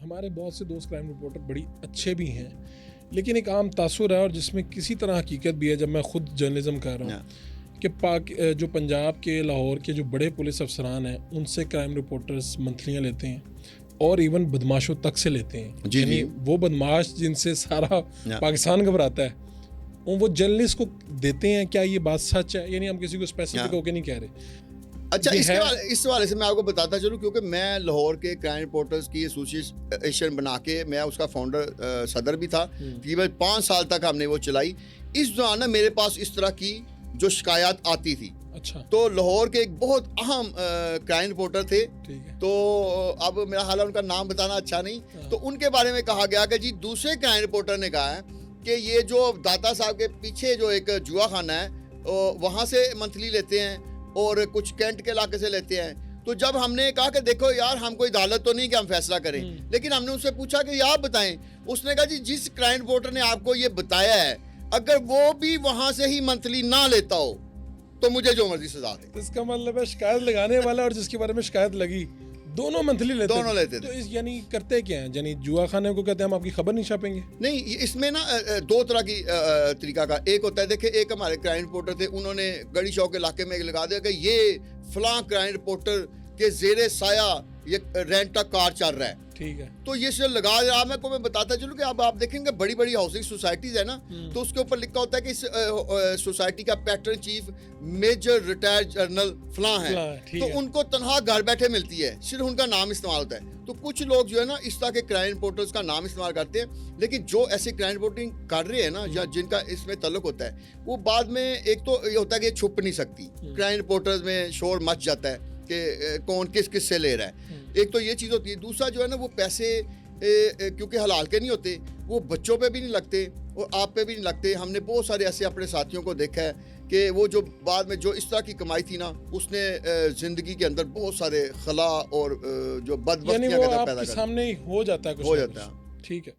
हमारे बहुत से दोस्त क्राइम रिपोर्टर बड़ी अच्छे भी हैं, लेकिन एक आम तासुर है और जिसमें किसी तरह हकीकत भी है, जब मैं खुद जर्नलिज्म कर रहा हूँ कि जो पंजाब के लाहौर के जो बड़े पुलिस अफसरान हैं उनसे क्राइम रिपोर्टर्स मंथलियाँ लेते हैं और इवन बदमाशों तक से लेते हैं। यानी वो बदमाश जिनसे सारा पाकिस्तान घबराता है वो जर्नलिस्ट को देते हैं। क्या ये बात सच है? यानी हम किसी को स्पेसिफिक होकर नहीं कह रहे। अच्छा, इस वाले से मैं आपको बताता चलूं, क्योंकि मैं लाहौर के क्राइम रिपोर्टर्स की एसोसिएशन बना के मैं उसका फाउंडर सदर भी था। तकरीबन 5 साल तक हमने वो चलाई। इस दौरान मेरे पास इस तरह की जो शिकायत आती थी। अच्छा। तो लाहौर के एक बहुत अहम क्राइम रिपोर्टर थे, तो अब मेरा हाल उनका नाम बताना अच्छा नहीं, तो उनके बारे में कहा गया कि जी दूसरे क्राइम रिपोर्टर ने कहा है कि ये जो दाता साहब के पीछे जो एक जुआ खाना है वहाँ से मंथली लेते हैं और कुछ कैंट के इलाके से लेते हैं। तो जब हमने कहा कि देखो यार, हम कोई अदालत तो नहीं कि हम फैसला करें, लेकिन हमने उससे पूछा कि आप बताएं। उसने कहा जी जिस क्राइम रिपोर्टर ने आपको ये बताया है, अगर वो भी वहां से ही मंथली ना लेता हो तो मुझे जो मर्जी सजा दे। इसका मतलब है शिकायत लगाने वाला और जिसके बारे में शिकायत लगी दोनों मंथली लेते दोनों लेते थे। तो यानी करते क्या हैं? यानी जुआ खाने को कहते हैं हम आपकी खबर नहीं छापेंगे। नहीं, इसमें ना 2 तरह की तरीका का एक होता है। देखिए, एक हमारे क्राइम रिपोर्टर थे, उन्होंने गड़ी चौक इलाके में लगा दिया कि ये फलां क्राइम रिपोर्टर के जेरे साया ये रेंट का कार चल रहा है। ठीक है। तो ये से लगा रहा मैं बताता चलूं कि अब आप देखेंगे बड़ी बड़ी हाउसिंग सोसाइटीज है ना, तो उसके ऊपर लिखा होता है कि इस सोसाइटी का patron chief major retired general फलां है। तो उनको तनख्वाह घर बैठे मिलती है, सिर्फ उनका नाम इस्तेमाल होता है। तो कुछ लोग जो है ना इस तरह के क्राइम रिपोर्टर्स का नाम इस्तेमाल करते हैं, लेकिन जो ऐसे क्राइम रिपोर्टिंग कर रहे हैं ना या जिनका इसमें ताल्लुक होता है, वो बाद में एक तो ये होता है कि छुप नहीं सकती। क्राइम रिपोर्टर्स में शोर मच जाता है कि कौन किस से ले रहा है। एक तो ये चीज़ होती है। दूसरा जो है ना, वो पैसे क्योंकि हलाल के नहीं होते, वो बच्चों पे भी नहीं लगते और आप पे भी नहीं लगते। हमने बहुत सारे ऐसे अपने साथियों को देखा है कि वो जो बाद में जो इस तरह की कमाई थी ना, उसने ज़िंदगी के अंदर बहुत सारे खला और जो बदबख्तियां पैदा कर, सामने हो जाता है। हो जाता है। ठीक है।